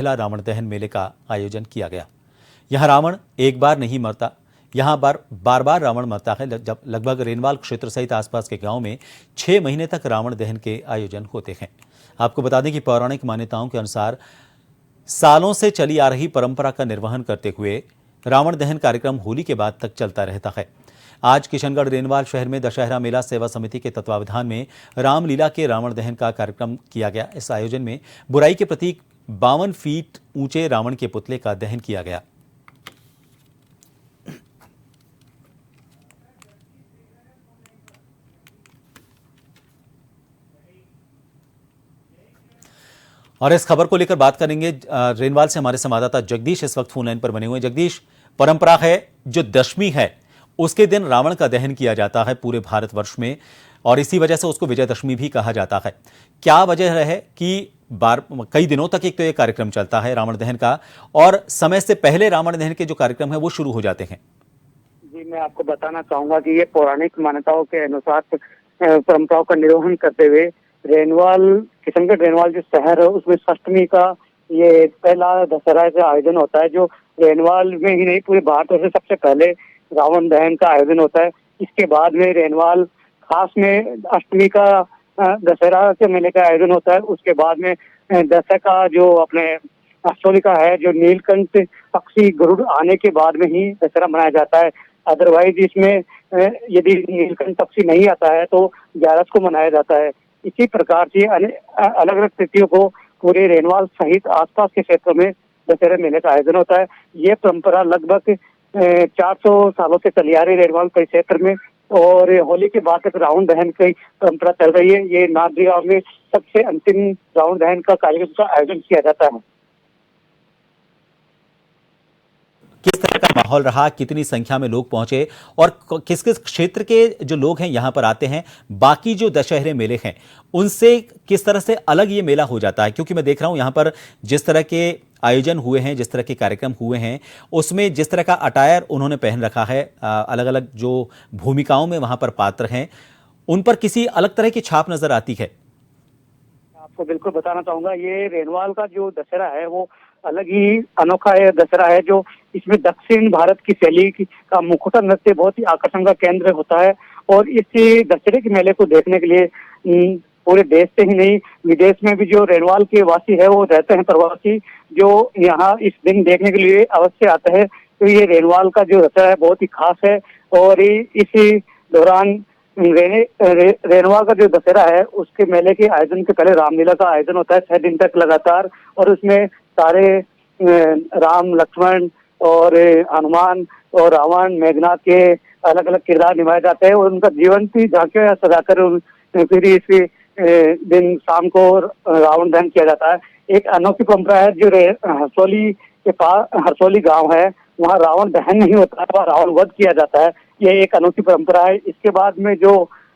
पहला रावण दहन मेले का आयोजन किया गया। यहां रावण एक बार नहीं मरता, यहां बार बार रावण मरता है। जब लगभग रेनवाल क्षेत्र सहित आसपास के गांव में 6 महीने तक रावण दहन के आयोजन होते हैं। आपको बता दें कि पौराणिक मान्यताओं के अनुसार सालों से चली आ रही परंपरा का निर्वहन करते हुए रावण दहन कार्यक्रम होली के बाद तक चलता रहता है। आज किशनगढ़ रेनवाल शहर में दशहरा मेला सेवा समिति के तत्वावधान में रामलीला के रावण दहन का कार्यक्रम किया गया। इस आयोजन में बुराई के प्रतीक 52 फीट ऊंचे रावण के पुतले का दहन किया गया। और इस खबर को लेकर बात करेंगे, रेनवाल से हमारे संवाददाता जगदीश इस वक्त फोन लाइन पर बने हुए। जगदीश, परंपरा है जो दशमी है उसके दिन रावण का दहन किया जाता है पूरे भारतवर्ष में, और इसी वजह से उसको विजयदशमी भी कहा जाता है। क्या वजह है कि कई दिनों तक एक तो ये कार्यक्रम चलता है रावण दहन का, और समय से पहले रावण दहन के जो कार्यक्रम है वो शुरू हो जाते हैं? जी, मैं आपको बताना चाहूंगा कि ये पौराणिक मान्यताओं के अनुसार परंपराओं का निर्वहन करते हुए रेनवाल, किशनगढ़ रेनवाल जो शहर है उसमें षष्टमी का ये पहला दशहरा का आयोजन होता है, जो रेनवाल में ही नहीं पूरे भारत से सबसे पहले रावण दहन का आयोजन होता है। इसके बाद में रेनवाल खास में अष्टमी का दशहरा के मेले का आयोजन होता है। उसके बाद में दशहरा का जो अपने हर्षोली का है, जो नीलकंठ पक्षी गरुड़ आने के बाद में ही दशहरा मनाया जाता है। अदरवाइज इसमें यदि नीलकंठ पक्षी नहीं आता है तो 11 को मनाया जाता है। इसी प्रकार से अलग अलग तिथियों को पूरे रेनवाल सहित आसपास के क्षेत्रों में दशहरा मेले का आयोजन होता है। ये परंपरा लगभग 400 सालों से चली आ रही है रेनवाल परिक्षेत्र में, और होली के बाद तक रावण दहन की परंपरा चल रही है। ये नादरी गांव में सबसे अंतिम रावण दहन का कार्यक्रम का आयोजन किया जाता है। किस तरह का माहौल रहा, कितनी संख्या में लोग पहुंचे, और किस किस क्षेत्र के जो लोग हैं यहां पर आते हैं? बाकी जो दशहरे मेले हैं उनसे किस तरह से अलग ये मेला हो जाता है? क्योंकि मैं देख रहा हूं यहां पर जिस तरह के आयोजन हुए हैं, जिस तरह के कार्यक्रम हुए हैं, उसमें जिस तरह का अटायर उन्होंने पहन रखा है, अलग अलग जो भूमिकाओं में वहां पर पात्र हैं, उन पर किसी अलग तरह की छाप नजर आती है। आपको बिल्कुल बताना चाहूंगा, ये रेनवाल का जो दशहरा है वो अलग ही अनोखा है दशहरा है, जो इसमें दक्षिण भारत की शैली का मुखौटा नृत्य बहुत ही आकर्षण का केंद्र होता है। और इस दशहरे के मेले को देखने के लिए पूरे देश से ही नहीं, विदेश में भी जो रेनवाल के वासी है वो रहते हैं, प्रवासी, जो यहाँ इस दिन देखने के लिए अवश्य आते हैं। तो ये रेनवाल का जो दशहरा है बहुत ही खास है। और इसी दौरान रेनवाल का जो दशहरा है उसके मेले के आयोजन के पहले रामलीला का आयोजन होता है 6 दिन तक लगातार, और उसमें सारे राम, लक्ष्मण और हनुमान और रावण, मेघनाथ के अलग अलग किरदार निभाए जाते हैं, और उनका जीवंत झांकियां सजाकर फिर इस दिन शाम को रावण दहन किया जाता है। एक अनोखी परंपरा है, जो हरसोली के पास हरसोली गांव है, वहाँ रावण दहन नहीं होता है, वहाँ रावण वध किया जाता है। ये एक अनोखी परंपरा है। इसके बाद में जो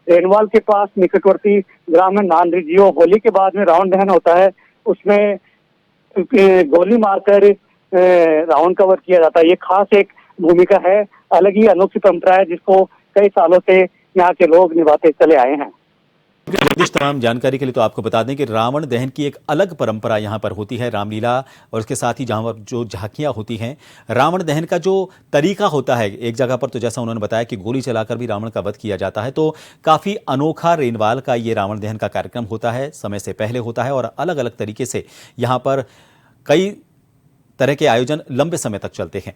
रेनवाल के पास निकटवर्ती ग्राम है नांदरी जियो, होली के बाद में रावण दहन होता है, उसमें गोली मारकर रावण का वध किया जाता है। ये खास एक भूमिका है, अलग ही अनोखी परंपरा है, जिसको कई सालों से यहाँ के लोग निभाते चले आए हैं। जगदीश, तमाम जानकारी के लिए तो आपको बता दें कि रावण दहन की एक अलग परंपरा यहां पर होती है, रामलीला, और उसके साथ ही जहां जो झांकियां होती हैं, रावण दहन का जो तरीका होता है, एक जगह पर तो जैसा उन्होंने बताया कि गोली चलाकर भी रावण का वध किया जाता है। तो काफी अनोखा रेनवाल का ये रावण दहन का कार्यक्रम होता है, समय से पहले होता है, और अलग अलग तरीके से यहां पर कई तरह के आयोजन लंबे समय तक चलते हैं।